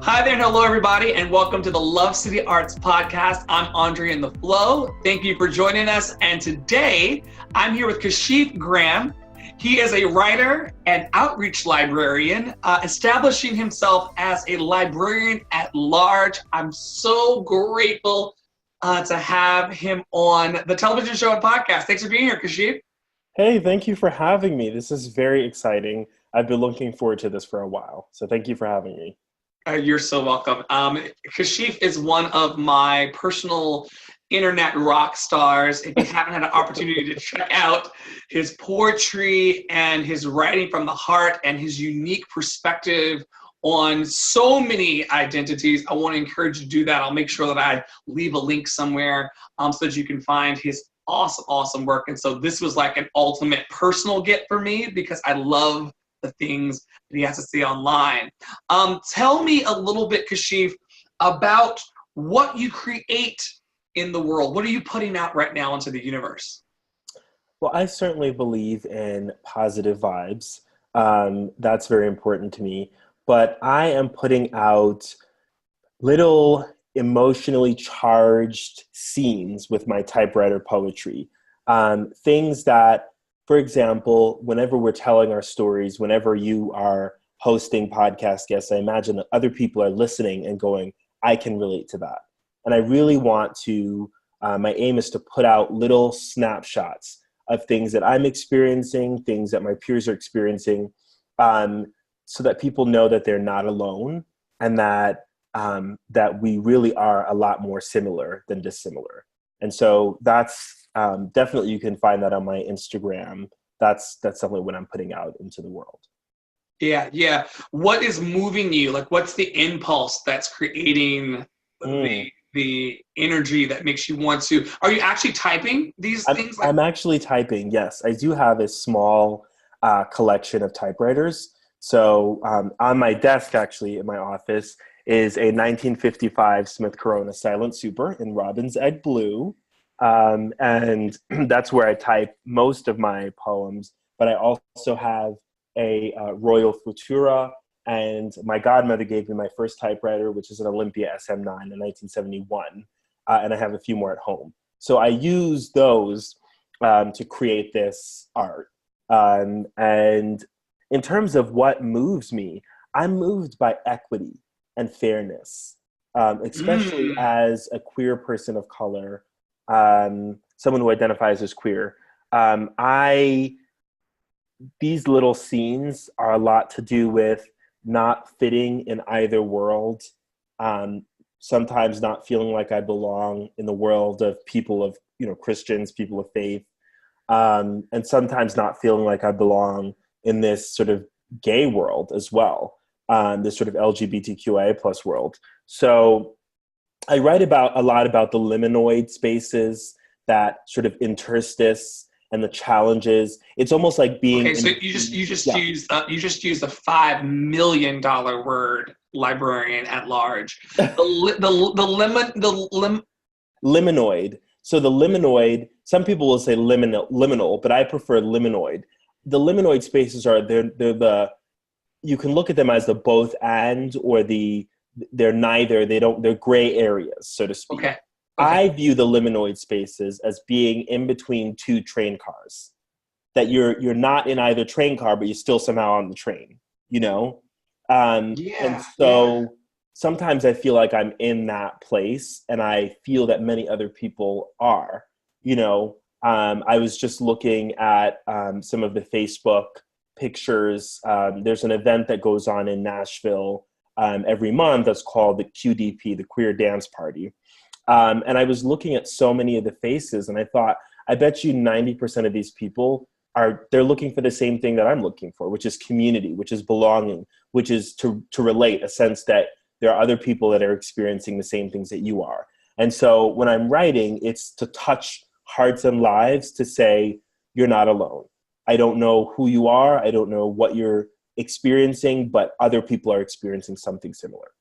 Hi there and hello everybody and welcome to the Love City Arts Podcast. I'm Andre in the Flow. Thank you for joining us. And today I'm here with Kashif Graham. He is a writer and outreach librarian, establishing himself as a librarian at large. I'm so grateful to have him on the television show and podcast. Thanks for being here, Kashif. Hey, thank you for having me. This is very exciting. I've been looking forward to this for a while. So thank you for having me. You're so welcome. Kashif is one of my personal internet rock stars. If you haven't had an opportunity to check out his poetry and his writing from the heart and his unique perspective on so many identities, I want to encourage you to do that. I'll make sure that I leave a link somewhere so that you can find his awesome work. And so this was like an ultimate personal get for me because I love the things that he has to say online. Tell me a little bit, Kashif, about what you create in the world. What are you putting out right now into the universe? Well, I certainly believe in positive vibes. That's very important to me. But I am putting out little emotionally charged scenes with my typewriter poetry. Things that, for example, whenever we're telling our stories, whenever you are hosting podcast guests, I imagine that other people are listening and going, I can relate to that. And I really want to, my aim is to put out little snapshots of things that I'm experiencing, things that my peers are experiencing, so that people know that they're not alone and that that we really are a lot more similar than dissimilar. And so that's definitely, you can find that on my Instagram. That's definitely what I'm putting out into the world. Yeah. What is moving you? Like, what's the impulse that's creating the energy that makes you want to? Are you actually typing these things? I'm actually typing, yes. I do have a small collection of typewriters. So on my desk, actually, in my office, is a 1955 Smith Corona Silent Super in Robin's Egg Blue. And that's where I type most of my poems. But I also have a Royal Futura, and my godmother gave me my first typewriter, which is an Olympia SM9 in 1971. And I have a few more at home. So I use those to create this art. And in terms of what moves me, I'm moved by equity and fairness, especially as a queer person of color, someone who identifies as queer. These little scenes are a lot to do with not fitting in either world, sometimes not feeling like I belong in the world of people of, Christians, people of faith, and sometimes not feeling like I belong in this sort of gay world as well, this sort of LGBTQIA plus world. So I write a lot about the liminoid spaces, that sort of interstice and the challenges. It's almost like being. Okay, so you just used the $5 million word, librarian at large. Liminoid. So the liminoid. Some people will say liminal, but I prefer liminoid. The liminoid spaces are they're the. You can look at them as the both and, or they're neither. They're gray areas, so to speak. Okay. I view the liminoid spaces as being in between two train cars, that you're not in either train car, but you're still somehow on the train, And so sometimes I feel like I'm in that place, and I feel that many other people are, I was just looking at some of the Facebook pictures. There's an event that goes on in Nashville every month that's called the QDP, the Queer Dance Party. And I was looking at so many of the faces, and I thought, I bet you 90% of these people they're looking for the same thing that I'm looking for, which is community, which is belonging, which is to relate, a sense that there are other people that are experiencing the same things that you are. And so when I'm writing, it's to touch hearts and lives, to say, you're not alone. I don't know who you are. I don't know what you're experiencing, but other people are experiencing something similar.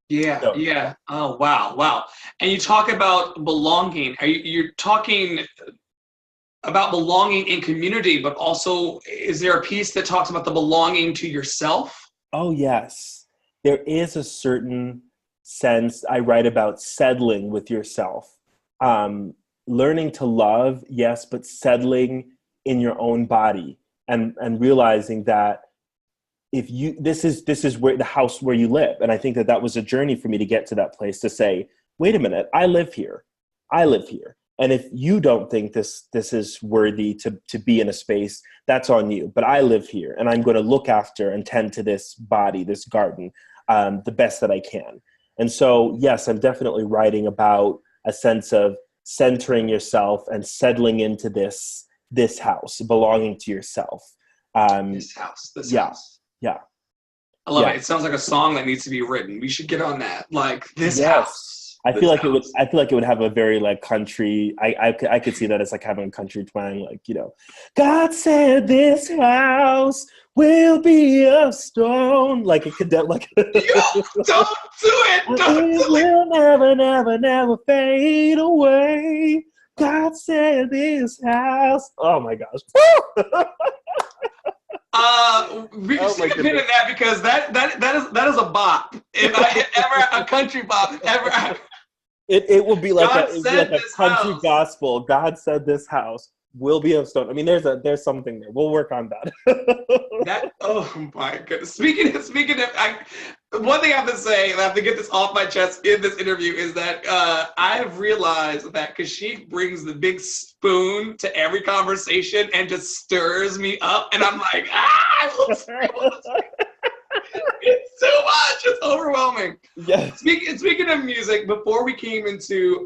Yeah. Oh, wow. And you talk about belonging. You're talking about belonging in community, but also, is there a piece that talks about the belonging to yourself? Oh, yes. there is a certain sense I write about settling with yourself, learning to love, yes, but settling in your own body, and realizing that if you, this is where the house where you live. And I think that was a journey for me to get to that place to say, wait a minute, I live here. And if you don't think this is worthy to be in a space, that's on you. But I live here, and I'm going to look after and tend to this body, this garden, the best that I can. And so, yes, I'm definitely writing about a sense of centering yourself and settling into this house, belonging to yourself. This house. Yeah. I love it. It sounds like a song that needs to be written. We should get on that. Like this house. I feel like it would have a very like country. I could see that as like having a country twang, like, you know, God said this house will be of stone. Like it could like Yo, don't do it. It will never fade away. God said this house. Oh my gosh. We stick a pin in that, because that is a bop. If I ever a country bop ever. It will be like a country house. gospel. God said this house will be of stone. I mean, there's something there. We'll work on that. Oh my goodness. Speaking of, one thing I have to say, and I have to get this off my chest in this interview, is that I have realized that Kashif brings the big spoon to every conversation and just stirs me up, and I'm like, it's too much. It's overwhelming. Yeah. Speaking of music, before we came into,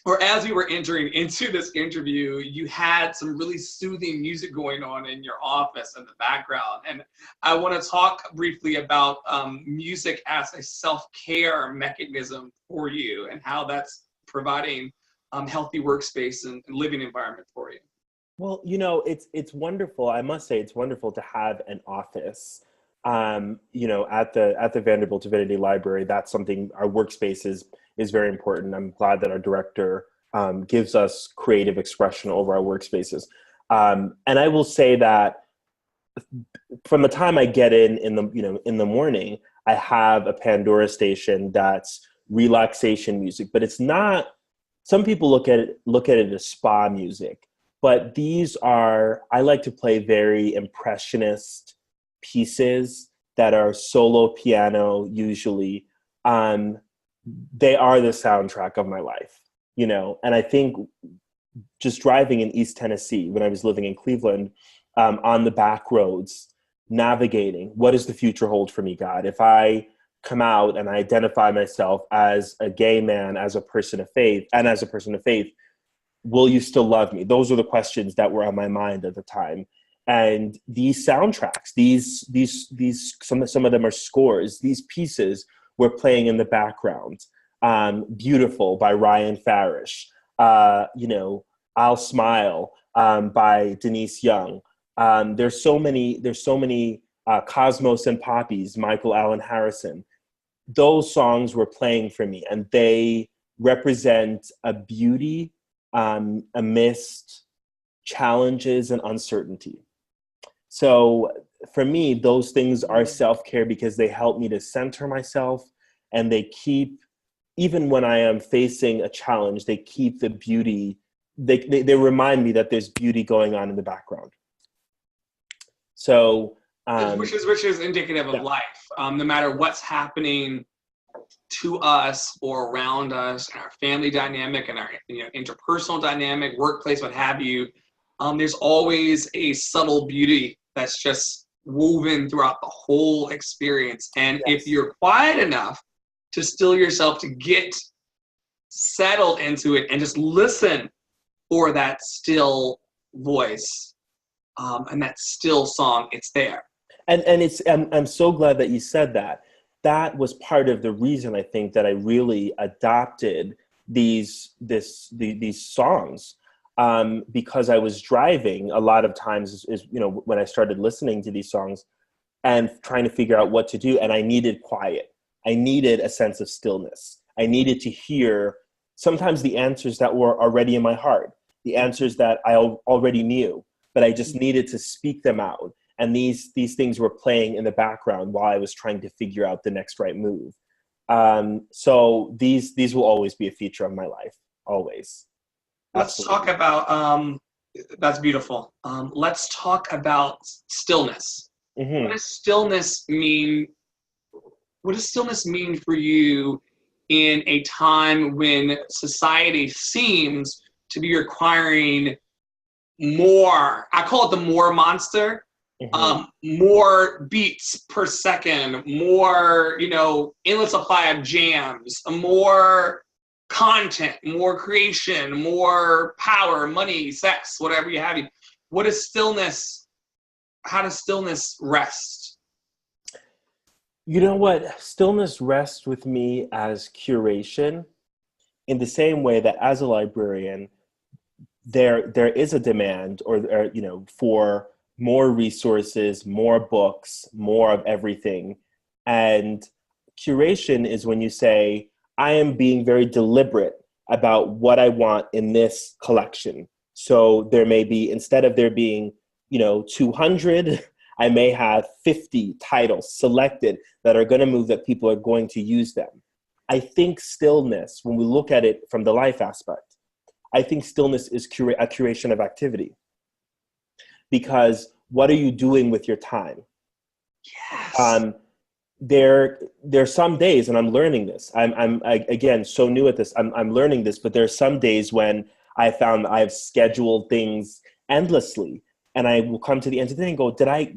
or as we were entering into this interview, you had some really soothing music going on in your office in the background. And I want to talk briefly about music as a self-care mechanism for you, and how that's providing healthy workspace and living environment for you. Well, you know, it's wonderful. I must say, it's wonderful to have an office. You know, at the Vanderbilt Divinity Library, that's something, our workspace is very important. I'm glad that our director gives us creative expression over our workspaces. And I will say that from the time I get in the morning, I have a Pandora station that's relaxation music, but it's not. Some people look at it as spa music, but I like to play very impressionist pieces that are solo piano usually. They are the soundtrack of my life, you know. And I think just driving in East Tennessee when I was living in Cleveland, on the back roads, navigating, what does the future hold for me, God? If I come out and I identify myself as a gay man, as a person of faith, will you still love me? Those are the questions that were on my mind at the time. And these soundtracks, these some of them are scores. These pieces were playing in the background. Beautiful by Ryan Farish. You know, I'll Smile by Denise Young. There's so many Cosmos and Poppies, Michael Allen Harrison. Those songs were playing for me, and they represent a beauty amidst challenges and uncertainty. So for me, those things are self-care because they help me to center myself, and they keep, even when I am facing a challenge, they keep the beauty. They remind me that there's beauty going on in the background. So which is indicative of life. No matter what's happening to us or around us, and our family dynamic and our interpersonal dynamic, workplace, what have you, there's always a subtle beauty that's just woven throughout the whole experience. And if you're quiet enough to still yourself, to get settled into it and just listen for that still voice and that still song, it's there. And it's I'm so glad that you said that. That was part of the reason, I think, that I really adopted these songs, because I was driving a lot of times, when I started listening to these songs and trying to figure out what to do, and I needed quiet. I needed a sense of stillness. I needed to hear sometimes the answers that were already in my heart, the answers that I already knew, but I just needed to speak them out. And these things were playing in the background while I was trying to figure out the next right move. So these will always be a feature of my life, always. Let's talk about, that's beautiful. Let's talk about stillness. Mm-hmm. What does stillness mean? What does stillness mean for you in a time when society seems to be requiring more? I call it the more monster. Mm-hmm. More beats per second, more, endless supply of jams, more content, more creation, more power, money, sex, whatever you have. What is stillness? How does stillness rest? You know what? Stillness rests with me as curation, in the same way that as a librarian, there is a demand or for more resources, more books, more of everything. And curation is when you say, I am being very deliberate about what I want in this collection. So there may be, instead of there being, 200, I may have 50 titles selected that are going to move, that people are going to use them. I think stillness, when we look at it from the life aspect, I think stillness is a curation of activity. Because what are you doing with your time? Yes. There's some days, and I'm learning this. I'm again so new at this. I'm learning this, but there's some days when I found I've scheduled things endlessly, and I will come to the end of the day and go,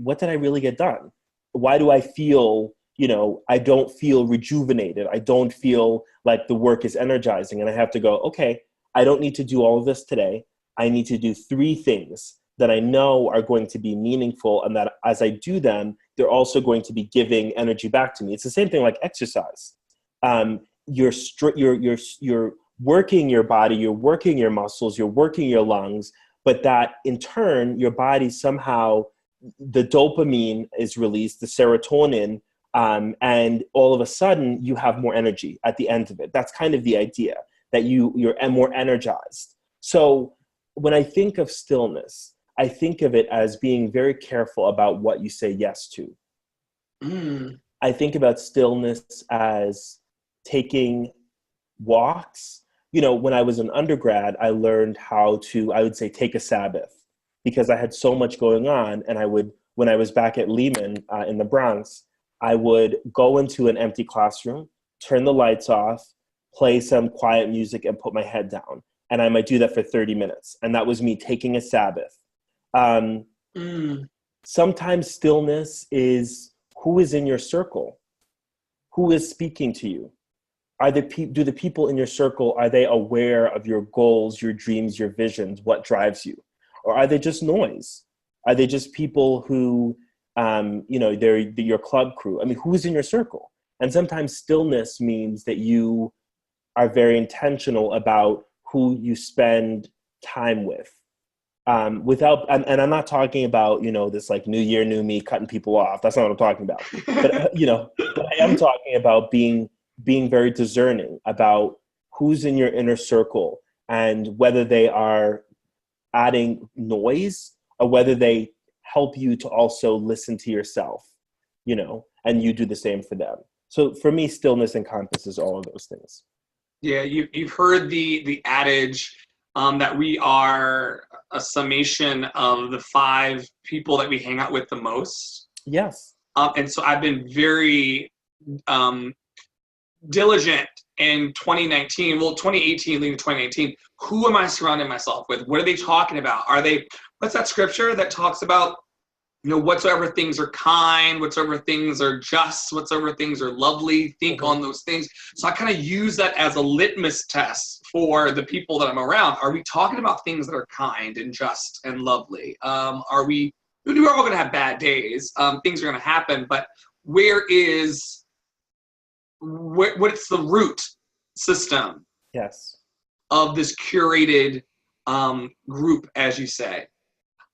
what did I really get done? Why do I feel, I don't feel rejuvenated. I don't feel like the work is energizing, and I have to go, okay, I don't need to do all of this today. I need to do 3 things that I know are going to be meaningful, and that as I do them, they're also going to be giving energy back to me. It's the same thing like exercise. You're working your body, you're working your muscles, you're working your lungs, but that in turn, your body somehow, the dopamine is released, the serotonin, and all of a sudden you have more energy at the end of it. That's kind of the idea, that you're more energized. So when I think of stillness, I think of it as being very careful about what you say yes to. I think about stillness as taking walks. When I was an undergrad, I learned how to, I would say, take a Sabbath, because I had so much going on. And when I was back at Lehman in the Bronx, I would go into an empty classroom, turn the lights off, play some quiet music, and put my head down. And I might do that for 30 minutes. And that was me taking a Sabbath. Sometimes stillness is who is in your circle, who is speaking to you. Do the people in your circle, are they aware of your goals, your dreams, your visions, what drives you? Or are they just noise? Are they just people who, they're your club crew? I mean, who's in your circle? And sometimes stillness means that you are very intentional about who you spend time with. And I'm not talking about, this like new year, new me, cutting people off. That's not what I'm talking about. But, but I am talking about being very discerning about who's in your inner circle, and whether they are adding noise or whether they help you to also listen to yourself, and you do the same for them. So for me, stillness encompasses all of those things. Yeah, you've heard the adage that we are a summation of the 5 people that we hang out with the most. Yes. And so I've been very diligent in 2019, 2018 leading to 2019. Who am I surrounding myself with? What are they talking about? What's that scripture that talks about, whatsoever things are kind, whatsoever things are just, whatsoever things are lovely, think on those things. So I kind of use that as a litmus test for the people that I'm around. Are we talking about things that are kind and just and lovely? We're all going to have bad days. Things are going to happen, but what's the root system? Yes. Of this curated group, as you say.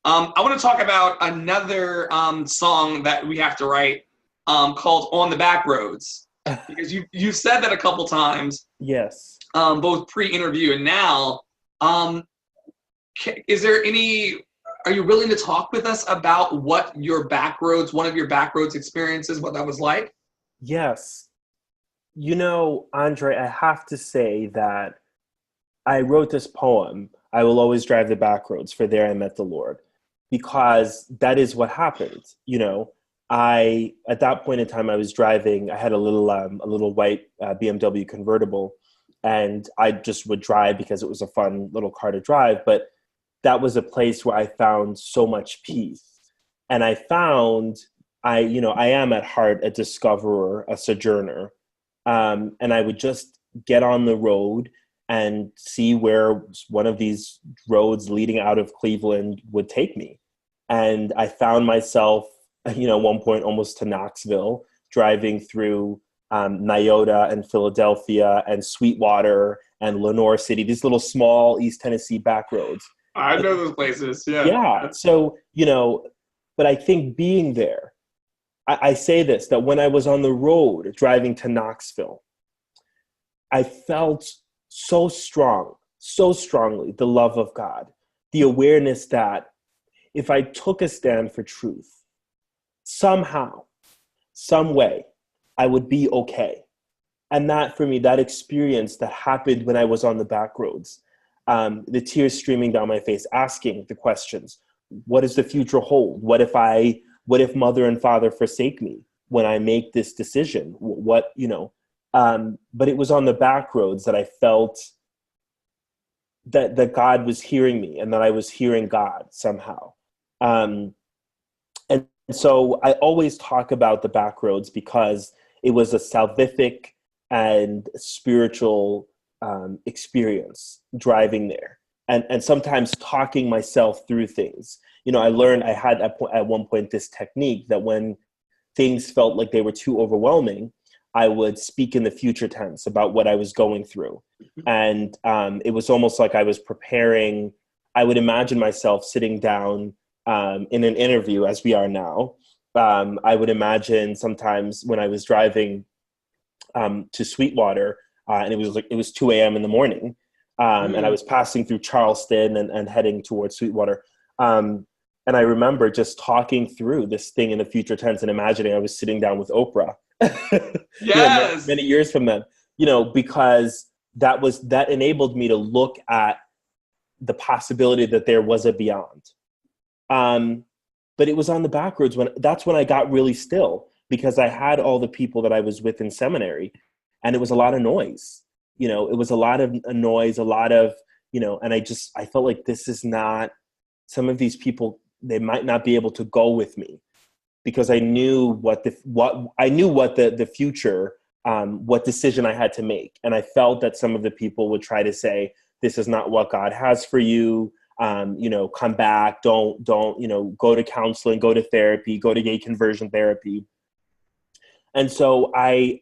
I want to talk about another song that we have to write called On the Back Roads, because you've said that a couple times. Yes. Both pre-interview and now. Are are you willing to talk with us about what your backroads, one of your backroads experiences, what that was like? Yes. You know, Andre, I have to say that I wrote this poem, I Will Always Drive the Back Roads, for there I met the Lord, because that is what happened. You know, at that point in time, I was driving, I had a little white BMW convertible, and I just would drive because it was a fun little car to drive. But that was a place where I found so much peace. And I found, I am at heart a discoverer, a sojourner. And I would just get on the road and see where one of these roads leading out of Cleveland would take me. And I found myself, at one point almost to Knoxville, driving through Nyota and Philadelphia and Sweetwater and Lenore City, these little small East Tennessee back roads. I know those places, yeah. Yeah, so, but I think being there, I say this, that when I was on the road driving to Knoxville, I felt so strongly the love of God, the awareness that if I took a stand for truth, somehow, some way, I would be okay. And that, for me, that experience that happened when I was on the back roads, the tears streaming down my face, asking the questions, what does the future hold? What if mother and father forsake me when I make this decision? But it was on the back roads that I felt that God was hearing me and that I was hearing God somehow. And so I always talk about the back roads because it was a salvific and spiritual experience driving there. And sometimes talking myself through things. I had at one point this technique that when things felt like they were too overwhelming, I would speak in the future tense about what I was going through. And it was almost like I was preparing. I would imagine myself sitting down in an interview, as we are now. I would imagine sometimes when I was driving to Sweetwater, and it was 2 a.m. in the morning, and I was passing through Charleston and heading towards Sweetwater. And I remember just talking through this thing in the future tense and imagining I was sitting down with Oprah. Yes. Many years from then, because that enabled me to look at the possibility that there was a beyond. But it was on the back roads that's when I got really still, because I had all the people that I was with in seminary, and it was a lot of noise. It was a lot of noise, a lot of, and I felt like this is not, some of these people, they might not be able to go with me, because I knew what the future, what decision I had to make. And I felt that some of the people would try to say, this is not what God has for you. Come back, don't, go to counseling, go to therapy, go to gay conversion therapy. And so I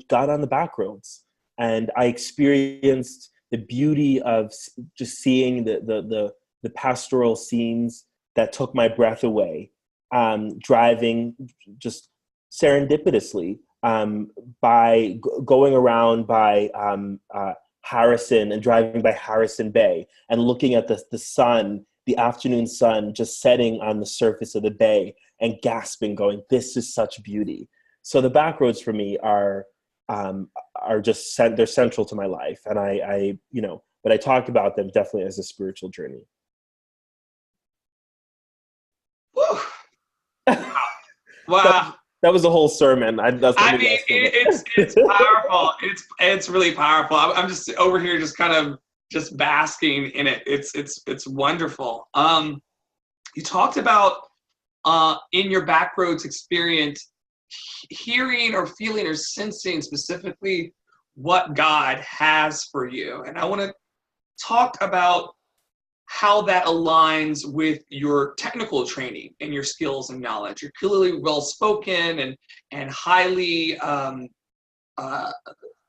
got on the back roads, and I experienced the beauty of just seeing the pastoral scenes that took my breath away, driving just serendipitously by going around by Harrison and driving by Harrison Bay and looking at the sun, the afternoon sun just setting on the surface of the bay, and gasping, going, this is such beauty. So the back roads for me are just, they're central to my life. And but I talk about them definitely as a spiritual journey. Woo. Wow. That was a whole sermon. It's powerful. It's really powerful. I'm just over here, just kind of just basking in it. It's wonderful. You talked about in your backroads experience, hearing or feeling or sensing specifically what God has for you, and I want to talk about how that aligns with your technical training and your skills and knowledge. You're clearly well-spoken and highly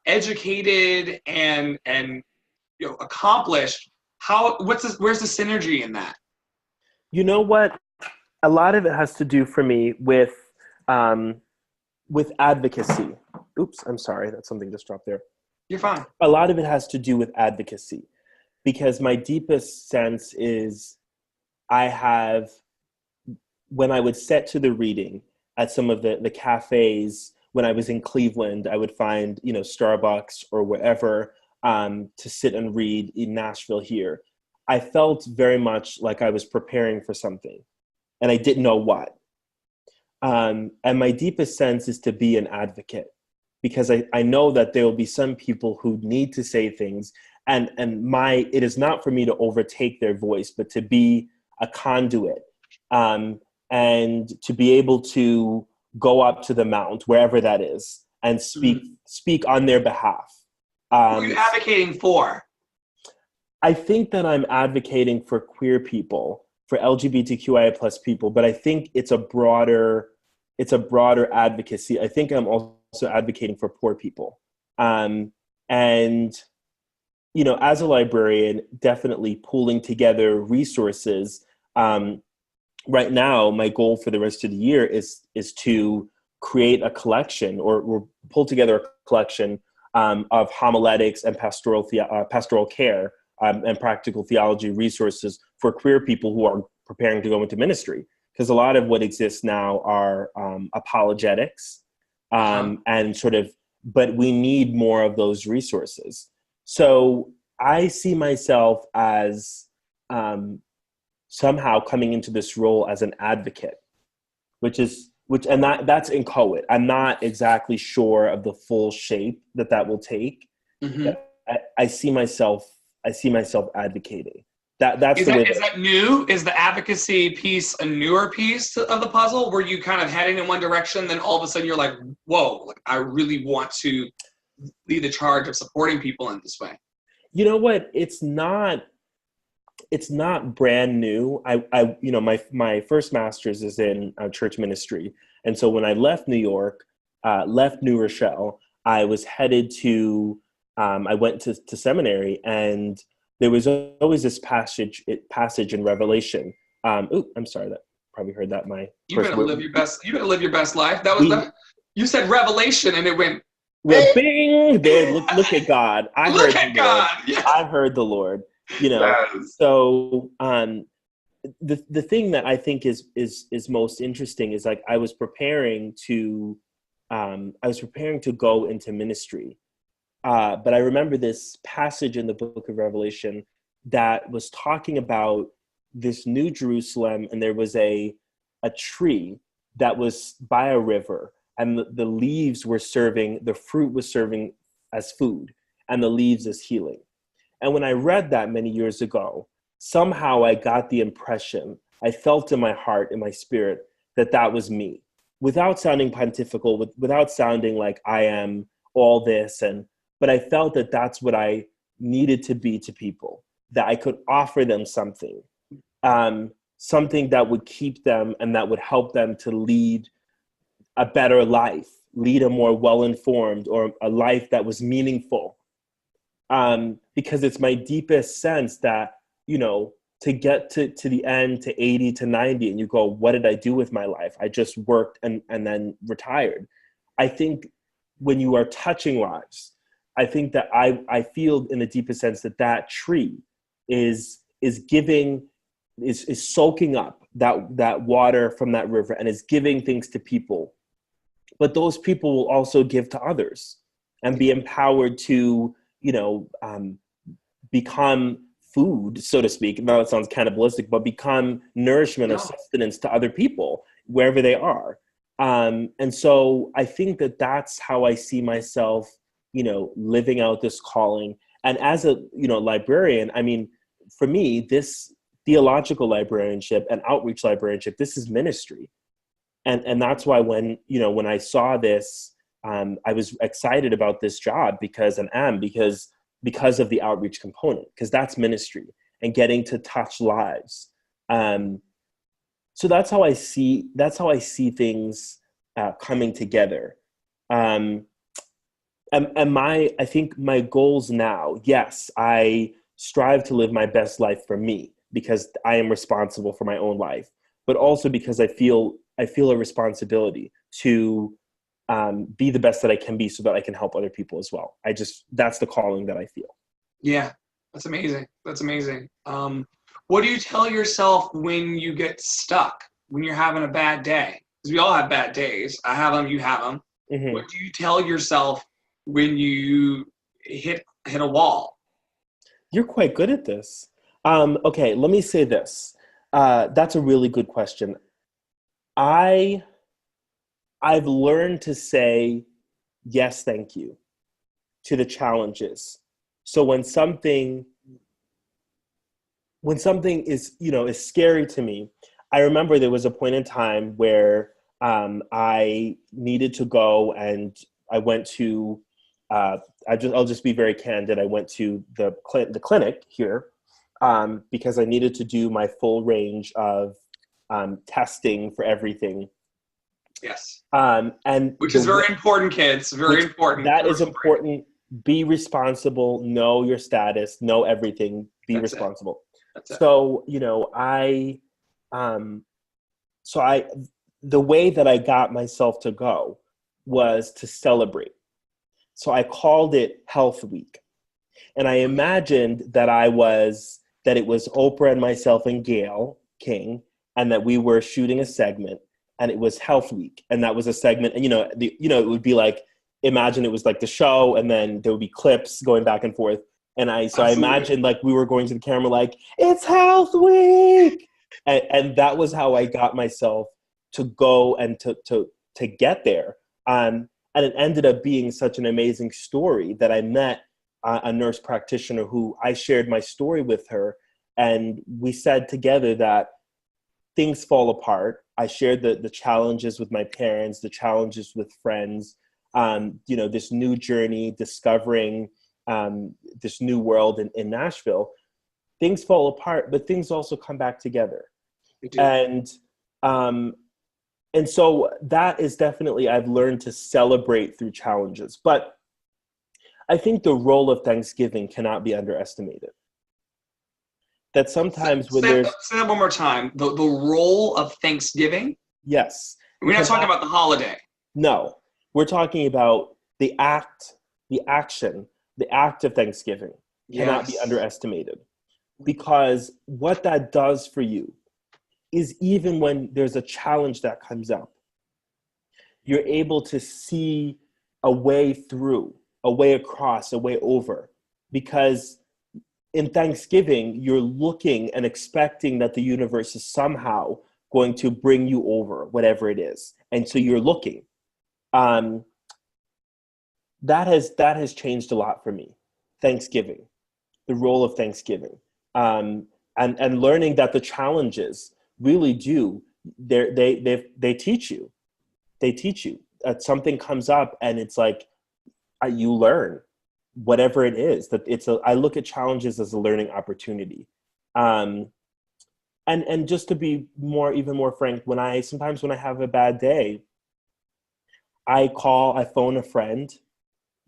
educated and accomplished. Where's the synergy in that? You know what? A lot of it has to do for me with advocacy. Oops, I'm sorry. That's something just dropped there. You're fine. A lot of it has to do with advocacy, because my deepest sense is when I would set to the reading at some of the cafes, when I was in Cleveland, I would find, Starbucks or wherever, to sit and read in Nashville here. I felt very much like I was preparing for something, and I didn't know what. And my deepest sense is to be an advocate, because I know that there will be some people who need to say things, and it is not for me to overtake their voice, but to be a conduit, and to be able to go up to the mount, wherever that is, and speak on their behalf. Who are you advocating for? I think that I'm advocating for queer people, for LGBTQIA plus people, but I think it's a broader advocacy. I think I'm also advocating for poor people. And, as a librarian, definitely pooling together resources. Right now, my goal for the rest of the year is to create a collection or pull together a collection of homiletics and pastoral care and practical theology resources for queer people who are preparing to go into ministry. Because a lot of what exists now are apologetics and but we need more of those resources. So I see myself as somehow coming into this role as an advocate, that's inchoate. I'm not exactly sure of the full shape that will take. Mm-hmm. I see myself advocating. Is that new? Is the advocacy piece a newer piece of the puzzle? Were you kind of heading in one direction, then all of a sudden you're like, whoa, like I really want to lead the charge of supporting people in this way? You know what? It's not brand new. My first master's is in church ministry. And so when I left New York, left New Rochelle, I was headed to, I went to seminary, and there was always this passage in Revelation. I'm sorry, that probably heard that. You gotta live your best. You gotta live your best life. You said Revelation, and it went. Bing! There, look at God. I heard the Lord. Yes. So the thing that I think is most interesting is, like, I was preparing to go into ministry. But I remember this passage in the book of Revelation that was talking about this New Jerusalem, and there was a tree that was by a river, and the leaves were serving, the fruit was serving as food, and the leaves as healing. And when I read that many years ago, somehow I got the impression, I felt in my heart, in my spirit, that was me, without sounding pontifical, without sounding like I am all this, but I felt that that's what I needed to be to people, that I could offer them something, something that would keep them and that would help them to lead a better life, lead a more well-informed, or a life that was meaningful. Because it's my deepest sense that, to get to the end, to 80, to 90, and you go, what did I do with my life? I just worked and then retired. I think when you are touching lives, I think that I feel in the deepest sense that tree is soaking up that water from that river and is giving things to people. But those people will also give to others and be empowered to, become food, so to speak. Now it sounds cannibalistic, but become nourishment or sustenance to other people wherever they are. And so I think that's how I see myself, living out this calling. And as a, librarian, I mean, for me, this theological librarianship and outreach librarianship, this is ministry. And that's why when I saw this, I was excited about this job because of the outreach component, because that's ministry and getting to touch lives. So that's how I see things coming together. And I think my goals now, yes, I strive to live my best life for me because I am responsible for my own life, but also because I feel a responsibility to be the best that I can be so that I can help other people as well. That's the calling that I feel. Yeah, that's amazing. That's amazing. What do you tell yourself when you get stuck, when you're having a bad day? Because we all have bad days. I have them, you have them. Mm-hmm. What do you tell yourself when you hit a wall? You're quite good at this. Okay, let me say this. That's a really good question. I've learned to say yes, thank you to the challenges. So when something is scary to me, I remember there was a point in time where I needed to go, and I went to I'll just be very candid. I went to the clinic here because I needed to do my full range of testing for everything. Yes. And which is very important, kids. Very important. That is important. Be responsible. Know your status. Know everything. Be responsible. So, the way that I got myself to go was to celebrate. So I called it Health Week. And I imagined that it was Oprah and myself and Gail King, and that we were shooting a segment, and it was Health Week. And that was a segment, and it would be like, imagine it was like the show, and then there would be clips going back and forth. And I imagined like we were going to the camera like, it's Health Week. And that was how I got myself to go and to get there. And it ended up being such an amazing story that I met a nurse practitioner who I shared my story with her. And we said together that things fall apart. I shared the challenges with my parents, the challenges with friends, this new journey, discovering this new world in Nashville. Things fall apart, but things also come back together. And so that is definitely, I've learned to celebrate through challenges. But I think the role of Thanksgiving cannot be underestimated. That sometimes when there's... Say that one more time. The role of Thanksgiving? Yes. We're not talking about the holiday. No. We're talking about the act of Thanksgiving cannot be underestimated. Because what that does for you is, even when there's a challenge that comes up, you're able to see a way through, a way across, a way over. Because in Thanksgiving, you're looking and expecting that the universe is somehow going to bring you over, whatever it is. And so you're looking. That has changed a lot for me. Thanksgiving, the role of Thanksgiving, and learning that the challenges really do. They teach you. They teach you. Something comes up, and it's like you learn, whatever it is. I look at challenges as a learning opportunity. And just to be even more frank, sometimes when I have a bad day, I phone a friend,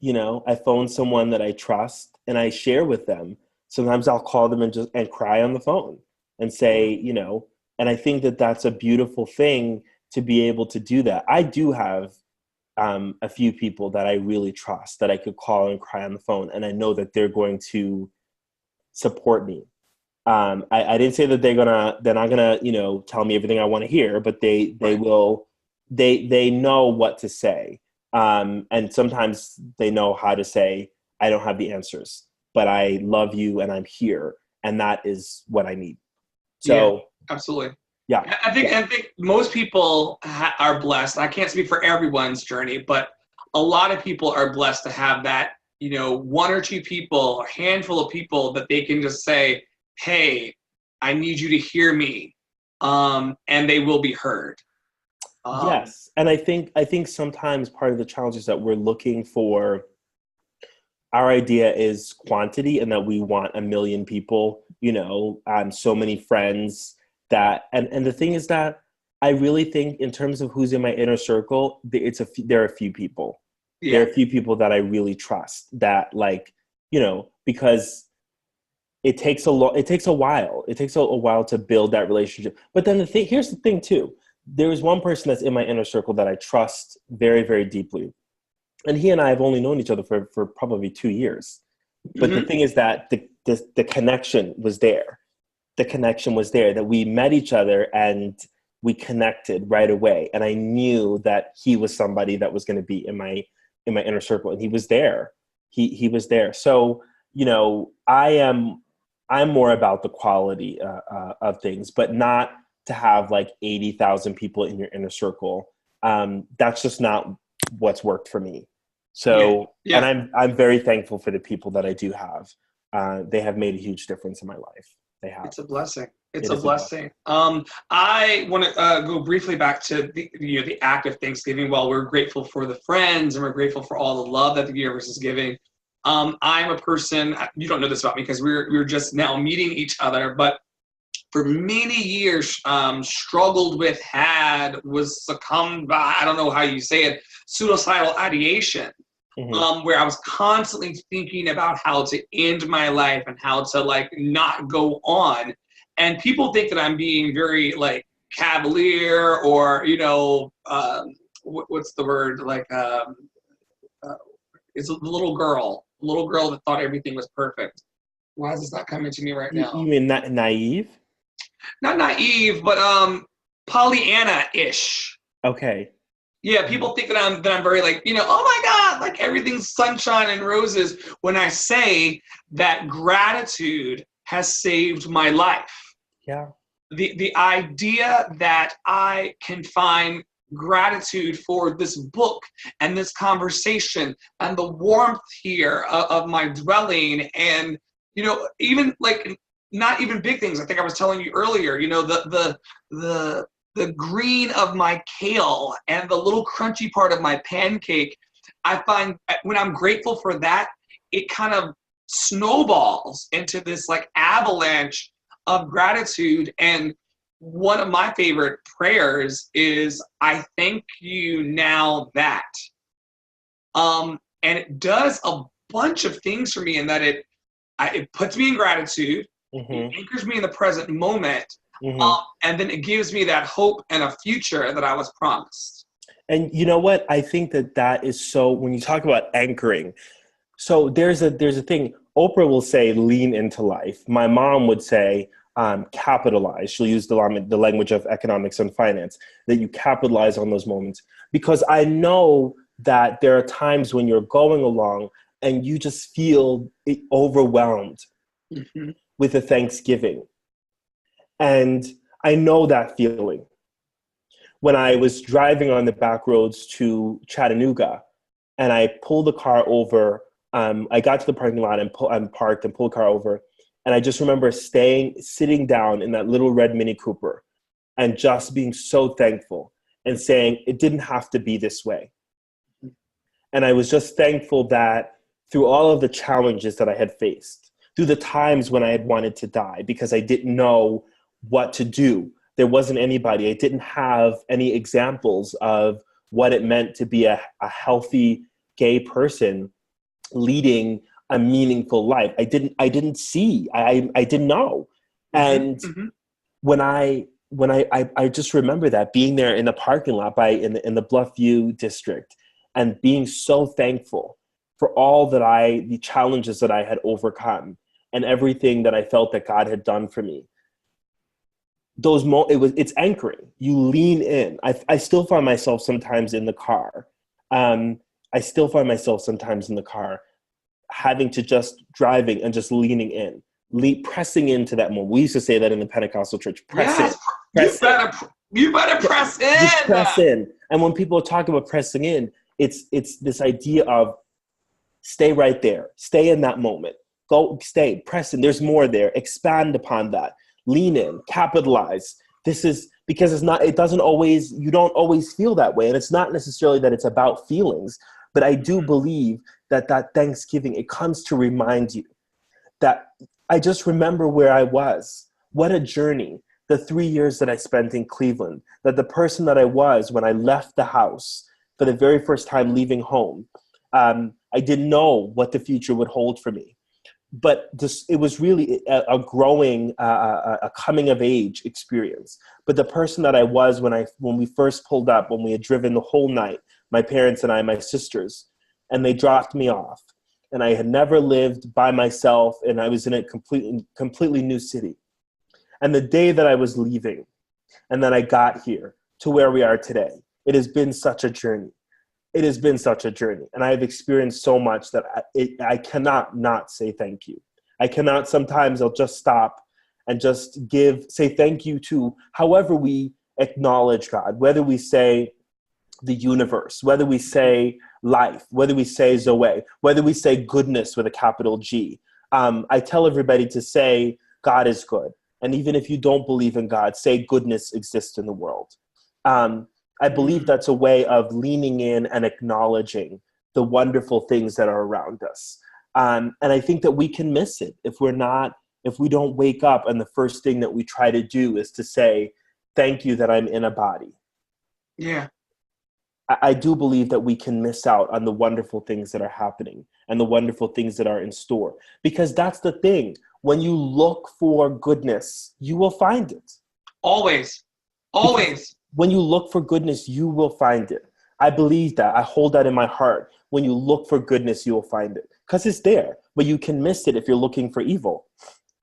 I phone someone that I trust, and I share with them. Sometimes I'll call them and cry on the phone and say, and I think that that's a beautiful thing to be able to do that. I do have a few people that I really trust that I could call and cry on the phone, and I know that they're going to support me. I didn't say that they're not gonna, tell me everything I want to hear, but they will. They know what to say, and sometimes they know how to say, I don't have the answers, but I love you and I'm here, and that is what I need. So yeah, absolutely. Yeah. I think most people are blessed. I can't speak for everyone's journey, but a lot of people are blessed to have that, one or two people, a handful of people that they can just say, hey, I need you to hear me, and they will be heard. Yes. And I think sometimes part of the challenge is that we're looking for, our idea is quantity, and that we want 1 million people, so many friends that, and the thing is that I really think in terms of who's in my inner circle, there are a few people. Yeah. There are a few people that I really trust that, because it takes a while. It takes a while to build that relationship. But then here's the thing too. There is one person that's in my inner circle that I trust very, very deeply. And he and I have only known each other for probably 2 years. But the thing is that the connection was there. the connection was there, that we met each other and we connected right away. And I knew that he was somebody that was going to be in my inner circle, and he was there. He was there. So, you know, I'm more about the quality of things, but not to have like 80,000 people in your inner circle. That's just not what's worked for me. So, and I'm very thankful for the people that I do have. They have made a huge difference in my life. They have. It's a blessing. It's a blessing. I want to go briefly back to the act of Thanksgiving. While we're grateful for the friends and we're grateful for all the love that the universe is giving, I'm a person, you don't know this about me because we're just now meeting each other, but for many years struggled with, was succumbed by, I don't know how you say it, suicidal ideation. Where I was constantly thinking about how to end my life and how to like not go on. And people think that I'm being very like cavalier or, you know, what's the word? Like, it's a little girl that thought everything was perfect. Why is this not coming to me right now? You mean not naive? Not naive, but Pollyanna-ish. Okay. Yeah, people think that I'm very like, you know, oh my God, like everything's sunshine and roses when I say that gratitude has saved my life. Yeah. The idea that I can find gratitude for this book and this conversation and the warmth here of my dwelling, and, you know, even like not even big things. I think I was telling you earlier, you know, the green of my kale and the little crunchy part of my pancake, I find when I'm grateful for that, it kind of snowballs into this like avalanche of gratitude. And one of my favorite prayers is, I thank you now that. And it does a bunch of things for me in that it puts me in gratitude, it anchors me in the present moment, and then it gives me that hope and a future that I was promised. And you know what? I think that is so, when you talk about anchoring, so there's a thing, Oprah will say, lean into life. My mom would say, capitalize. She'll use the language of economics and finance, that you capitalize on those moments. Because I know that there are times when you're going along and you just feel overwhelmed with the Thanksgiving. And I know that feeling. When I was driving on the back roads to Chattanooga and I pulled the car over, I got to the parking lot and parked and pulled the car over. And I just remember sitting down in that little red Mini Cooper and just being so thankful and saying, it didn't have to be this way. And I was just thankful that through all of the challenges that I had faced, through the times when I had wanted to die because I didn't know what to do. There wasn't anybody. I didn't have any examples of what it meant to be a healthy gay person leading a meaningful life. I didn't see. I didn't know. And when I just remember that, being there in the parking lot in the Bluffview district and being so thankful for all the challenges that I had overcome and everything that I felt that God had done for me. It's anchoring. You lean in. I still find myself sometimes in the car. Having to just driving and just leaning in, pressing into that moment. We used to say that in the Pentecostal church. You better press in. Just press in. And when people talk about pressing in, it's this idea of stay right there, stay in that moment, stay, press in. There's more there. Expand upon that. Lean in, capitalize. This is because you don't always feel that way. And it's not necessarily that it's about feelings, but I do believe that Thanksgiving, it comes to remind you that I just remember where I was. What a journey. The 3 years that I spent in Cleveland, that the person that I was when I left the house for the very first time leaving home, I didn't know what the future would hold for me. But it was really a growing, a coming of age experience. But the person that I was when we first pulled up, when we had driven the whole night, my parents and I, my sisters, and they dropped me off. And I had never lived by myself, and I was in a completely new city. And the day that I was leaving and then I got here to where we are today, it has been such a journey. It has been such a journey. And I have experienced so much that I cannot not say thank you. I cannot, sometimes I'll just stop and just say thank you to however we acknowledge God, whether we say the universe, whether we say life, whether we say Zoe, whether we say goodness with a capital G. I tell everybody to say God is good. And even if you don't believe in God, say goodness exists in the world. I believe that's a way of leaning in and acknowledging the wonderful things that are around us. And I think that we can miss it if we don't wake up and the first thing that we try to do is to say, thank you that I'm in a body. Yeah. I do believe that we can miss out on the wonderful things that are happening and the wonderful things that are in store. Because that's the thing. When you look for goodness, you will find it. Always. Always. Because when you look for goodness, you will find it. I believe that. I hold that in my heart. When you look for goodness, you will find it. Because it's there. But you can miss it if you're looking for evil.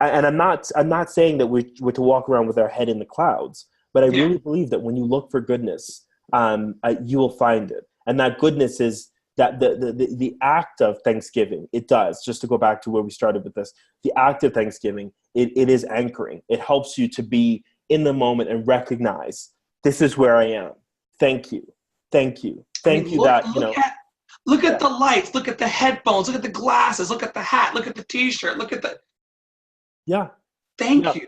And I'm not saying that we're to walk around with our head in the clouds. But I really believe that when you look for goodness, you will find it. And that goodness is that the act of thanksgiving. It does, just to go back to where we started with this, the act of thanksgiving, it is anchoring. It helps you to be in the moment and recognize, this is where I am. Thank you. Thank you. Thank you that, you know. Look at the lights, look at the headphones, look at the glasses, look at the hat, look at the t-shirt, look at the. Yeah. Thank you.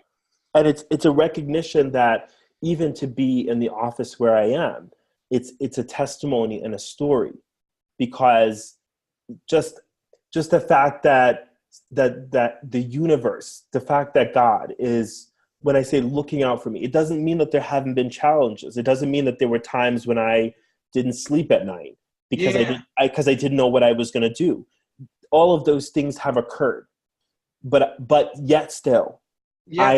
And it's a recognition that even to be in the office where I am, it's a testimony and a story, because just the fact that the universe, the fact that God is, when I say looking out for me, it doesn't mean that there haven't been challenges. It doesn't mean that there were times when I didn't sleep at night because I didn't know what I was going to do. All of those things have occurred, but yet still, I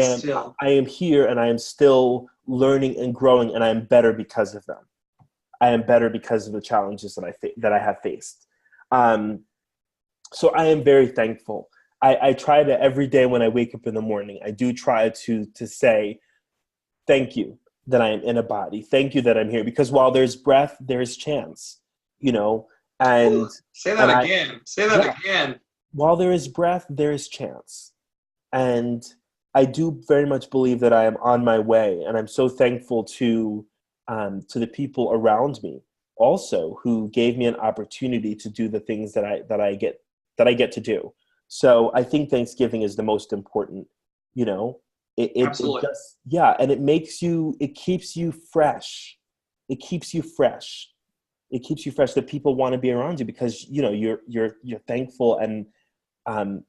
am here and I am still learning and growing, and I am better because of them. I am better because of the challenges that I have faced. So I am very thankful. I try to, every day when I wake up in the morning, I do try to say, thank you that I am in a body. Thank you that I'm here, because while there's breath, there's chance, you know, and say that again. Say that again. While there is breath, there is chance. And I do very much believe that I am on my way. And I'm so thankful to the people around me also, who gave me an opportunity to do the things that I get to do. So I think Thanksgiving is the most important, you know. Absolutely. And it keeps you fresh. It keeps you fresh. It keeps you fresh, that people want to be around you, because, you know, you're thankful, and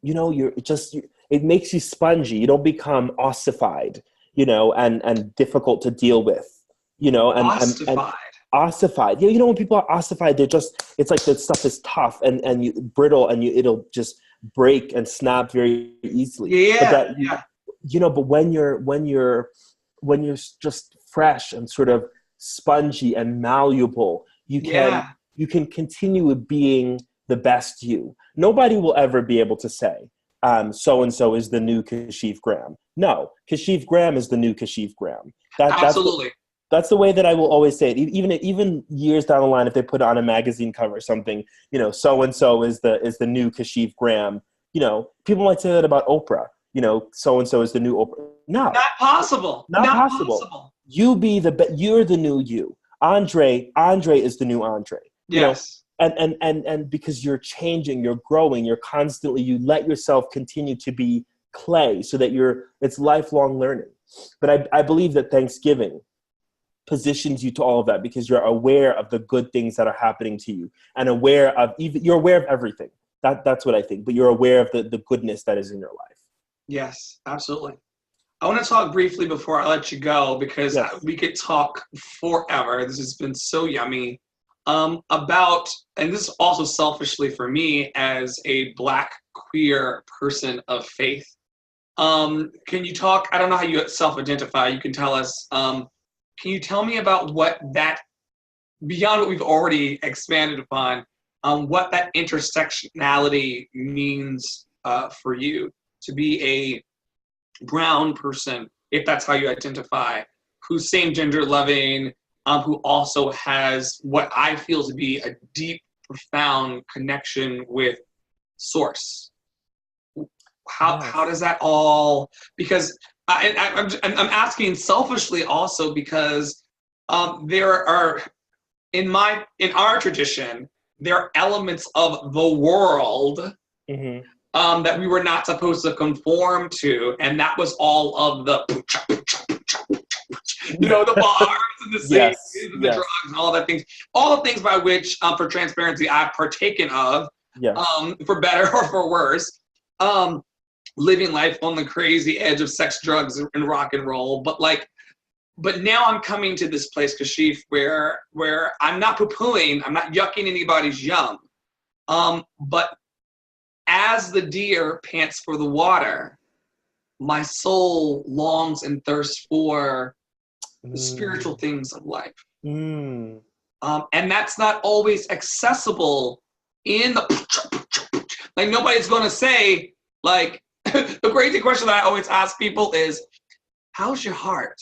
you know, it makes you spongy. You don't become ossified, you know, and difficult to deal with, you know, and ossified. You know, when people are ossified, it's like the stuff is tough and brittle, and it'll just break and snap very easily. Yeah. But when you're just fresh and sort of spongy and malleable, you can continue with being the best you. Nobody will ever be able to say, so-and-so is the new Kashif Graham. No, Kashif Graham is the new Kashif Graham. Absolutely. That's the way that I will always say it. Even years down the line, if they put it on a magazine cover or something, you know, so-and-so is the new Kashif Graham. You know, people might say that about Oprah. You know, so-and-so is the new Oprah. No. Not possible. Not possible. You're the new you. Andre is the new Andre. Yes. You know? And because you're changing, you're growing, you let yourself continue to be clay, so that it's lifelong learning. But I believe that Thanksgiving positions you to all of that, because you're aware of the good things that are happening to you, and you're aware of everything. That's what I think. But you're aware of the goodness that is in your life. Yes, absolutely. I want to talk briefly before I let you go, because we could talk forever. This has been so yummy. About, and this is also selfishly for me as a Black queer person of faith. Can you talk, I don't know how you self-identify, you can tell us, can you tell me about what that, beyond what we've already expanded upon, what that intersectionality means for you, to be a brown person if that's how you identify, who's same gender loving, who also has what I feel to be a deep, profound connection with source. How does that all, because I'm asking selfishly also because there are, in our tradition, there are elements of the world that we were not supposed to conform to, and that was all of the, the bars and the safes and the drugs and all the things by which, for transparency, I've partaken of, for better or for worse, living life on the crazy edge of sex, drugs, and rock and roll. But now I'm coming to this place, Kashif, where I'm not poo-pooing, I'm not yucking anybody's yum. But as the deer pants for the water, my soul longs and thirsts for the spiritual things of life. And that's not always accessible in the, like, nobody's going to say, like, the crazy question that I always ask people is, how's your heart?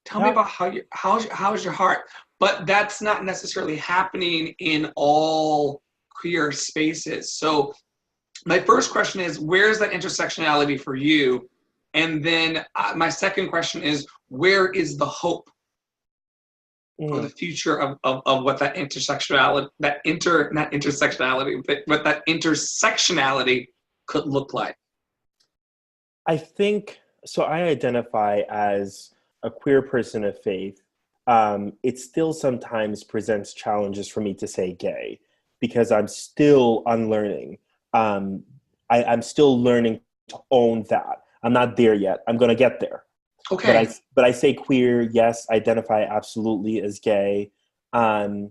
Tell me about how's your heart? But that's not necessarily happening in all queer spaces. So my first question is, where's that intersectionality for you? And then my second question is, where is the hope for the future of what that intersectionality, what that intersectionality could look like? I think, so I identify as a queer person of faith. It still sometimes presents challenges for me to say gay, because I'm still unlearning. I'm still learning to own that. I'm not there yet. I'm going to get there. Okay. But I say queer, yes, identify absolutely as gay. As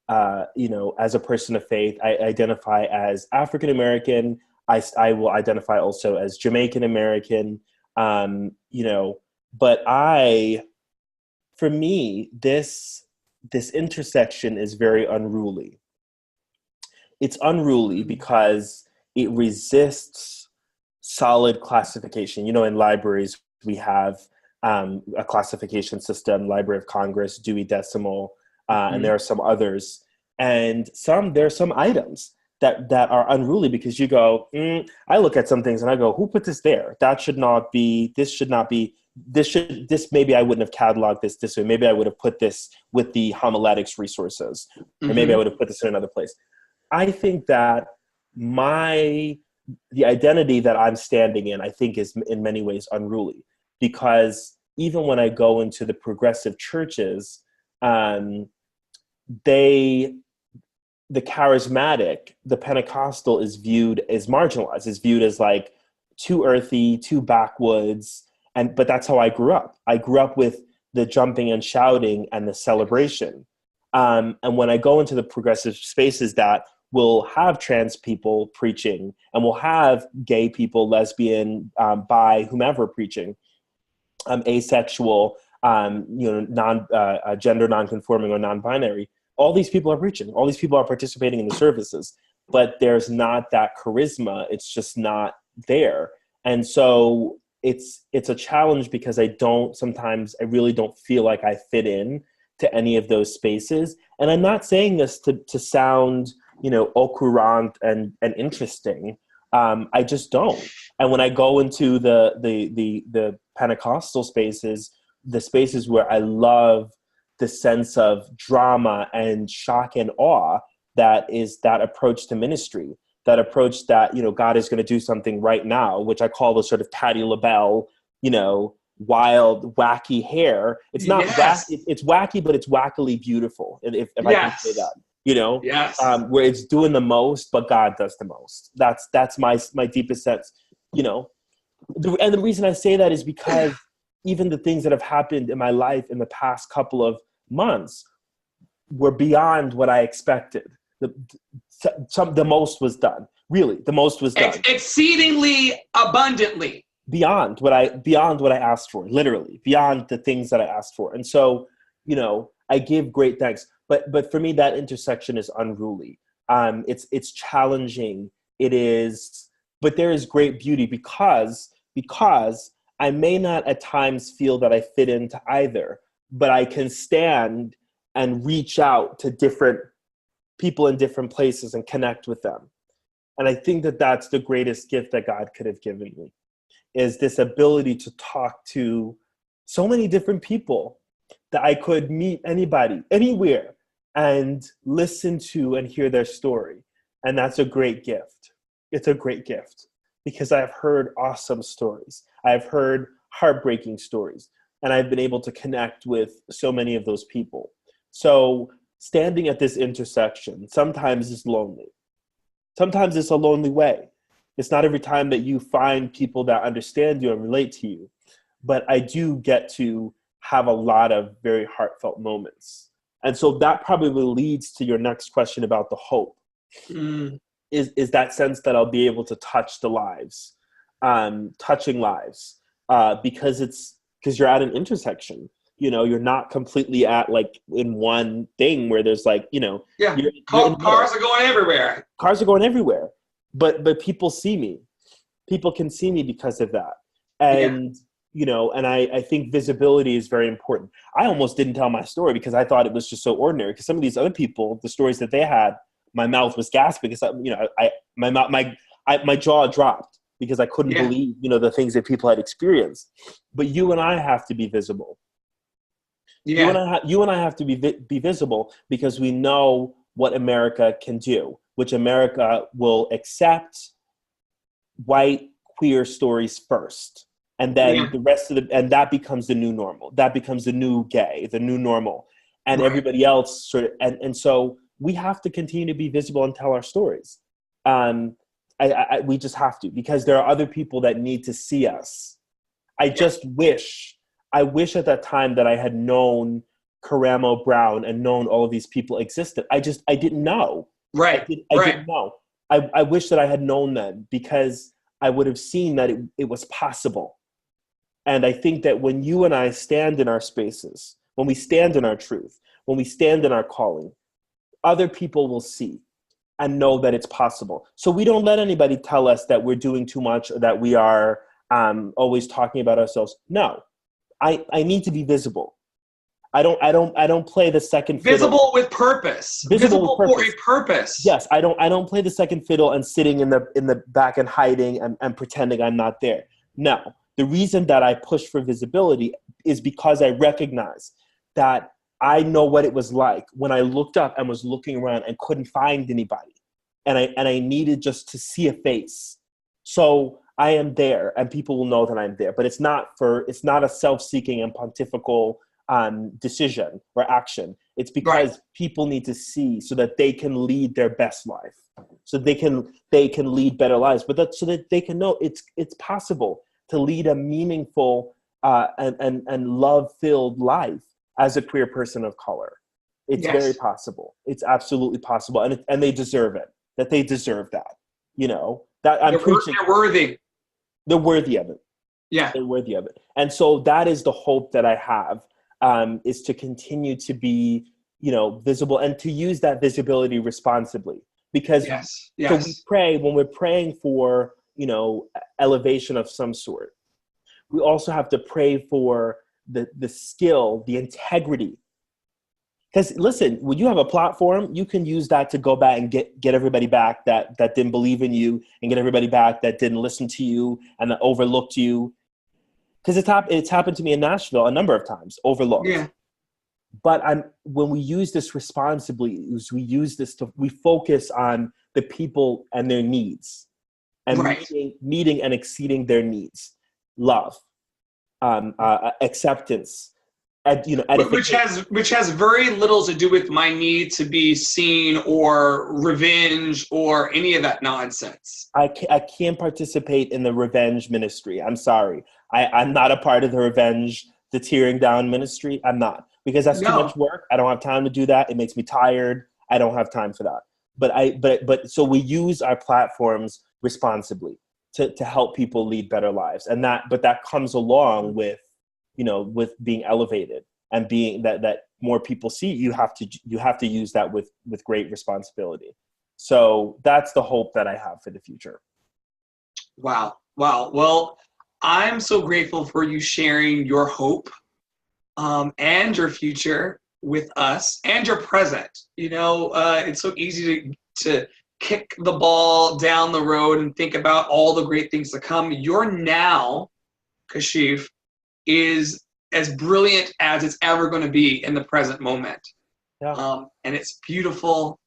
a person of faith, I identify as African American. I will identify also as Jamaican American. But for me, this intersection is very unruly. It's unruly because it resists solid classification. In libraries, we have a classification system, Library of Congress, Dewey Decimal, and there are some others. And there are some items that are unruly because you go, I look at some things and I go, who put this there? That should not be, this should not be, this maybe I wouldn't have cataloged this way. Maybe I would have put this with the homiletics resources, or maybe I would have put this in another place. I think that the identity that I'm standing in, I think, is in many ways unruly, because even when I go into the progressive churches, the charismatic, the Pentecostal is viewed as marginalized, is viewed as like too earthy, too backwoods. But that's how I grew up. I grew up with the jumping and shouting and the celebration. And when I go into the progressive spaces that will have trans people preaching, and will have gay people, lesbian, bi, whomever preaching, asexual, gender non-conforming or non-binary, all these people are preaching. All these people are participating in the services, but there's not that charisma. It's just not there. And so it's a challenge because I really don't feel like I fit in to any of those spaces. And I'm not saying this to sound, au courant and interesting. I just don't. And when I go into the Pentecostal spaces, the spaces where I love the sense of drama and shock and awe that is that approach to ministry, that approach that, God is going to do something right now, which I call the sort of Patti LaBelle, wild, wacky hair. It's not wacky, it's wacky, but it's wackily beautiful, if I can say that. Where it's doing the most, but God does the most. That's my deepest sense, and the reason I say that is because even the things that have happened in my life in the past couple of months were beyond what I expected. The most was done. Really, the most was done. Exceedingly abundantly. Beyond what I asked for, literally, beyond the things that I asked for. And so, I give great thanks. But for me, that intersection is unruly. It's challenging. It is, but there is great beauty because I may not at times feel that I fit into either, but I can stand and reach out to different people in different places and connect with them. And I think that that's the greatest gift that God could have given me, is this ability to talk to so many different people, that I could meet anybody, anywhere, and listen to and hear their story. And that's a great gift. It's a great gift, because I've heard awesome stories. I've heard heartbreaking stories, and I've been able to connect with so many of those people. So standing at this intersection sometimes is lonely. Sometimes it's a lonely way. It's not every time that you find people that understand you and relate to you. But I do get to have a lot of very heartfelt moments. And so that probably leads to your next question about the hope. Is that sense that I'll be able to touch the lives, touching lives, because you're at an intersection. You know, you're not completely at like in one thing where there's like, you know, cars are going everywhere. Cars are going everywhere, but people see me. People can see me because of that. And, you know, and I think visibility is very important. I almost didn't tell my story because I thought it was just so ordinary, because some of these other people, the stories that they had, my mouth was gasping because, you know, my jaw dropped because I couldn't believe, you know, the things that people had experienced. But you and I have to be visible. You and I have to be visible, because we know what America can do, which America will accept white queer stories first, and then the rest of and that becomes the new normal. That becomes the new gay, the new normal, and everybody else sort of. And so we have to continue to be visible and tell our stories. We just have to, because there are other people that need to see us. I wish at that time that I had known Karamo Brown and known all of these people existed. I didn't know. I didn't know. I wish that I had known then, because I would have seen that it was possible. And I think that when you and I stand in our spaces, when we stand in our truth, when we stand in our calling, other people will see and know that it's possible. So we don't let anybody tell us that we're doing too much, or that we are always talking about ourselves. No. I need to be visible. I don't play the second fiddle. Visible with purpose. Visible for a purpose. Yes, I don't play the second fiddle and sitting in the back and hiding and pretending I'm not there. No. The reason that I push for visibility is because I recognize that I know what it was like when I looked up and was looking around and couldn't find anybody. And I needed just to see a face. So I am there, and people will know that I'm there. But it's not a self-seeking and pontifical decision or action. It's because people need to see, so that they can lead their best life, so they can lead better lives. But so that they can know it's possible to lead a meaningful and love-filled life as a queer person of color. It's very possible. It's absolutely possible, and they deserve it. That they deserve that. You know, that I'm preaching. They're worthy. They're worthy of it. Yeah. They're worthy of it. And so that is the hope that I have, is to continue to be, you know, visible, and to use that visibility responsibly. Because so we pray, when we're praying for, you know, elevation of some sort, we also have to pray for the skill, the integrity. Because listen, when you have a platform, you can use that to go back and get everybody back that didn't believe in you, and get everybody back that didn't listen to you and that overlooked you. Because it's happened to me in Nashville a number of times, overlooked. Yeah. But when we use this responsibly, we focus on the people and their needs, and meeting and exceeding their needs, love, acceptance. Which has very little to do with my need to be seen or revenge or any of that nonsense. I can't participate in the revenge ministry. I'm sorry. I'm not a part of the revenge, the tearing down ministry. I'm not, because that's too much work. I don't have time to do that. It makes me tired. I don't have time for that. But so we use our platforms responsibly to help people lead better lives, but that comes along with, you know, with being elevated and being that more people see. You have to use that with great responsibility. So that's the hope that I have for the future. Wow. Well, I'm so grateful for you sharing your hope and your future with us and your present. You know, it's so easy to kick the ball down the road and think about all the great things to come. Your now, Kashif, is as brilliant as it's ever going to be in the present moment. Yeah. And it's beautiful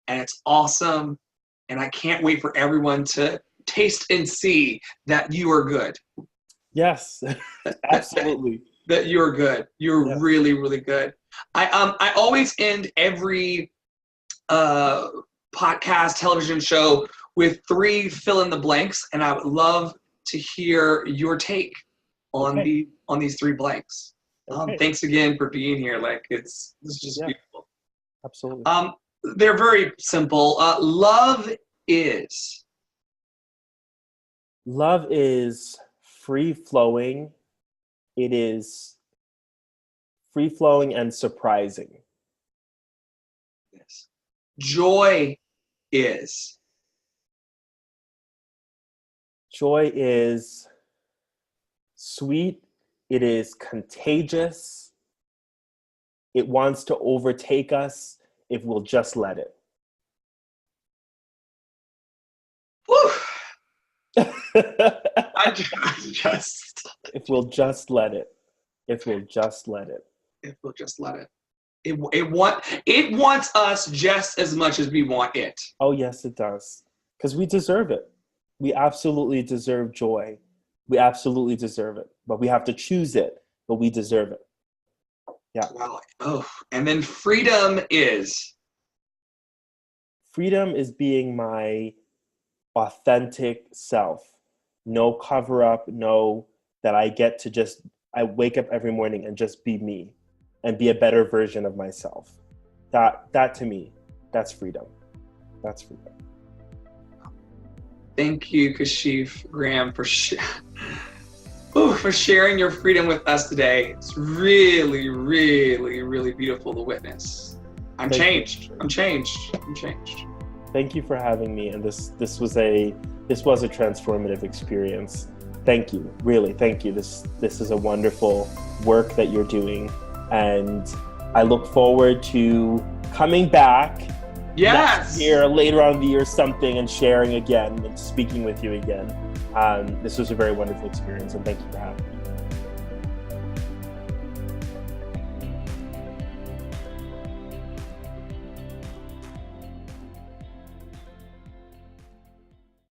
and it's awesome. And I can't wait for everyone to taste and see that you are good. Yes, absolutely. That you're good. You're really, really good. I always end every podcast, television show with 3 fill in the blanks, and I would love to hear your take on these 3 blanks. Thanks again for being here. Like it's just beautiful. Absolutely. They're very simple. Love is free flowing. It is free flowing and surprising. Yes. Joy is sweet. It is contagious. It wants to overtake us if we'll just let it. Whew. If we'll just let it. If we'll just let it. If we'll just let it. It wants us just as much as we want it. Oh, yes, it does. Because we deserve it. We absolutely deserve joy. We absolutely deserve it. But we have to choose it. But we deserve it. Yeah. Wow. Oh, and then freedom is being my authentic self. No cover up. No, that I get to I wake up every morning and just be me and be a better version of myself. That to me, that's freedom. That's freedom. Thank you, Kashif Graham, for sharing your freedom with us today. It's really, really, really beautiful to witness. I'm changed. Thank you for having me, and this was a transformative experience. Thank you, really, thank you. This is a wonderful work that you're doing, and I look forward to coming back next year, later on in the year, something, and sharing again and speaking with you again. This was a very wonderful experience, and thank you for having me.